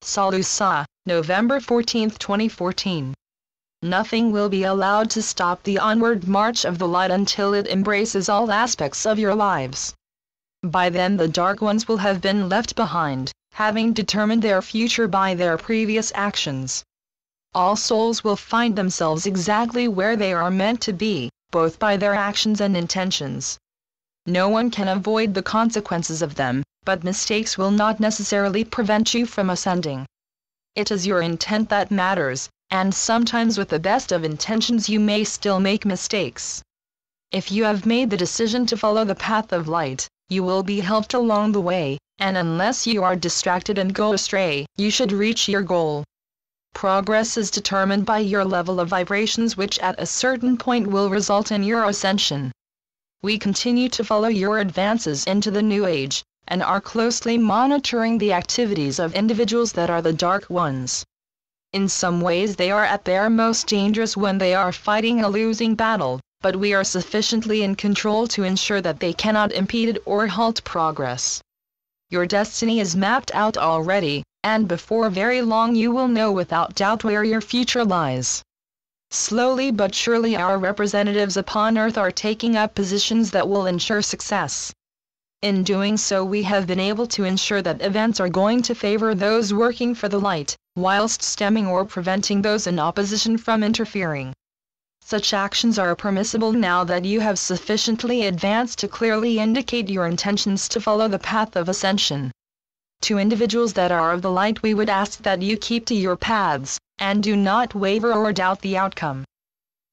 SaLuSa, November 14, 2014. Nothing will be allowed to stop the onward march of the light until it embraces all aspects of your lives. By then the dark ones will have been left behind, having determined their future by their previous actions. All souls will find themselves exactly where they are meant to be, both by their actions and intentions. No one can avoid the consequences of them, but mistakes will not necessarily prevent you from ascending. It is your intent that matters, and sometimes with the best of intentions you may still make mistakes. If you have made the decision to follow the path of light, you will be helped along the way, and unless you are distracted and go astray, you should reach your goal. Progress is determined by your level of vibrations, which at a certain point will result in your ascension. We continue to follow your advances into the new age, and are closely monitoring the activities of individuals that are the dark ones. In some ways they are at their most dangerous when they are fighting a losing battle, but we are sufficiently in control to ensure that they cannot impede or halt progress. Your destiny is mapped out already, and before very long you will know without doubt where your future lies. Slowly but surely our representatives upon Earth are taking up positions that will ensure success. In doing so we have been able to ensure that events are going to favor those working for the light, whilst stemming or preventing those in opposition from interfering. Such actions are permissible now that you have sufficiently advanced to clearly indicate your intentions to follow the path of ascension. To individuals that are of the light we would ask that you keep to your paths, and do not waver or doubt the outcome.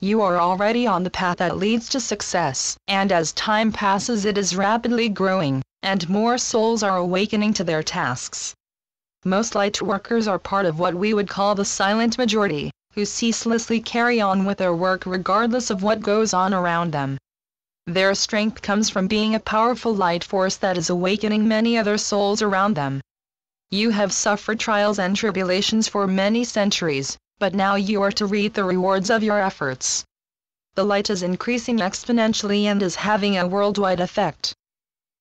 You are already on the path that leads to success, and as time passes it is rapidly growing, and more souls are awakening to their tasks. Most light workers are part of what we would call the silent majority, who ceaselessly carry on with their work regardless of what goes on around them. Their strength comes from being a powerful light force that is awakening many other souls around them. You have suffered trials and tribulations for many centuries, but now you are to reap the rewards of your efforts. The light is increasing exponentially and is having a worldwide effect.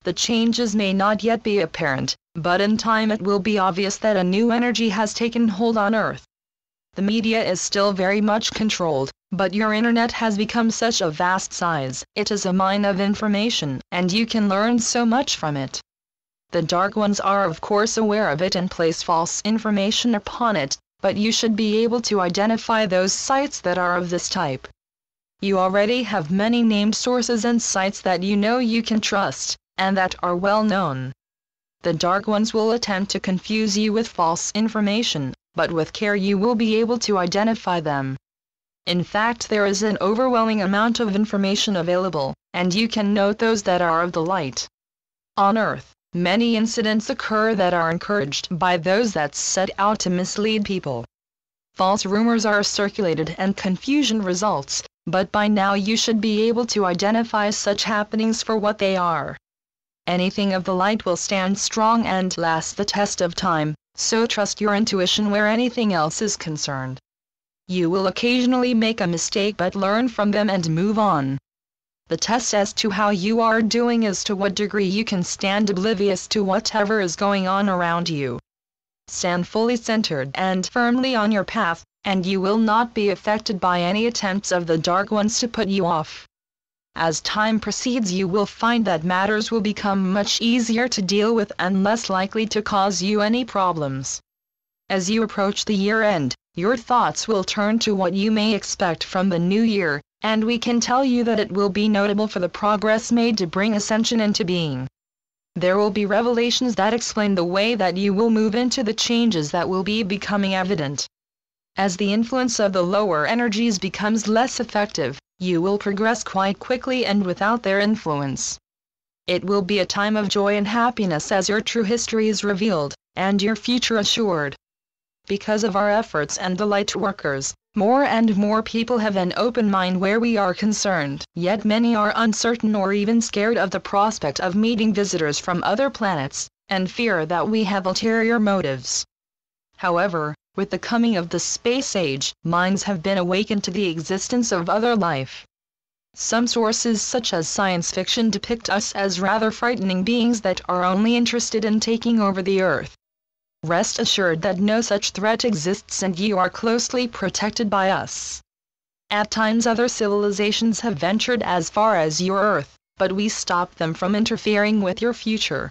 The changes may not yet be apparent, but in time it will be obvious that a new energy has taken hold on Earth. The media is still very much controlled, but your internet has become such a vast size, it is a mine of information, and you can learn so much from it. The dark ones are of course aware of it and place false information upon it, but you should be able to identify those sites that are of this type. You already have many named sources and sites that you know you can trust, and that are well known. The dark ones will attempt to confuse you with false information, but with care you will be able to identify them. In fact, there is an overwhelming amount of information available, and you can note those that are of the light. On Earth, many incidents occur that are encouraged by those that set out to mislead people. False rumors are circulated and confusion results, but by now you should be able to identify such happenings for what they are. Anything of the light will stand strong and last the test of time, so trust your intuition where anything else is concerned. You will occasionally make a mistake but learn from them and move on. The test as to how you are doing is to what degree you can stand oblivious to whatever is going on around you. Stand fully centered and firmly on your path, and you will not be affected by any attempts of the dark ones to put you off. As time proceeds you will find that matters will become much easier to deal with and less likely to cause you any problems. As you approach the year end, your thoughts will turn to what you may expect from the new year, and we can tell you that it will be notable for the progress made to bring ascension into being. There will be revelations that explain the way that you will move into the changes that will be becoming evident. As the influence of the lower energies becomes less effective, you will progress quite quickly and without their influence. It will be a time of joy and happiness as your true history is revealed, and your future assured. Because of our efforts and the light workers, more and more people have an open mind where we are concerned, yet many are uncertain or even scared of the prospect of meeting visitors from other planets, and fear that we have ulterior motives. However, with the coming of the space age, minds have been awakened to the existence of other life. Some sources such as science fiction depict us as rather frightening beings that are only interested in taking over the Earth. Rest assured that no such threat exists and you are closely protected by us. At times other civilizations have ventured as far as your Earth, but we stopped them from interfering with your future.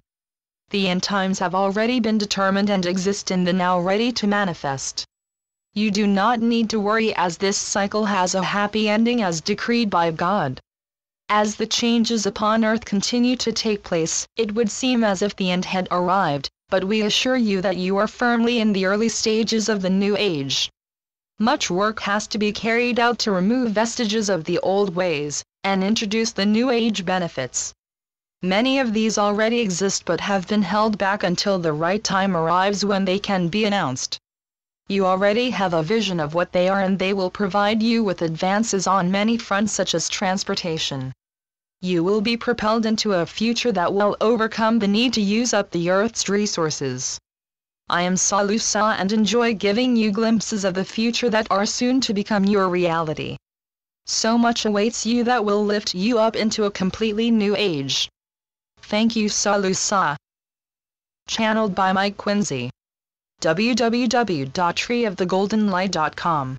The end times have already been determined and exist in the now, ready to manifest. You do not need to worry, as this cycle has a happy ending as decreed by God. As the changes upon Earth continue to take place, it would seem as if the end had arrived, but we assure you that you are firmly in the early stages of the new age. Much work has to be carried out to remove vestiges of the old ways, and introduce the new age benefits. Many of these already exist but have been held back until the right time arrives when they can be announced. You already have a vision of what they are, and they will provide you with advances on many fronts such as transportation. You will be propelled into a future that will overcome the need to use up the Earth's resources. I am SaLuSa and enjoy giving you glimpses of the future that are soon to become your reality. So much awaits you that will lift you up into a completely new age. Thank you, SaLuSa. Channeled by Mike Quincy. www.treeofthegoldenlight.com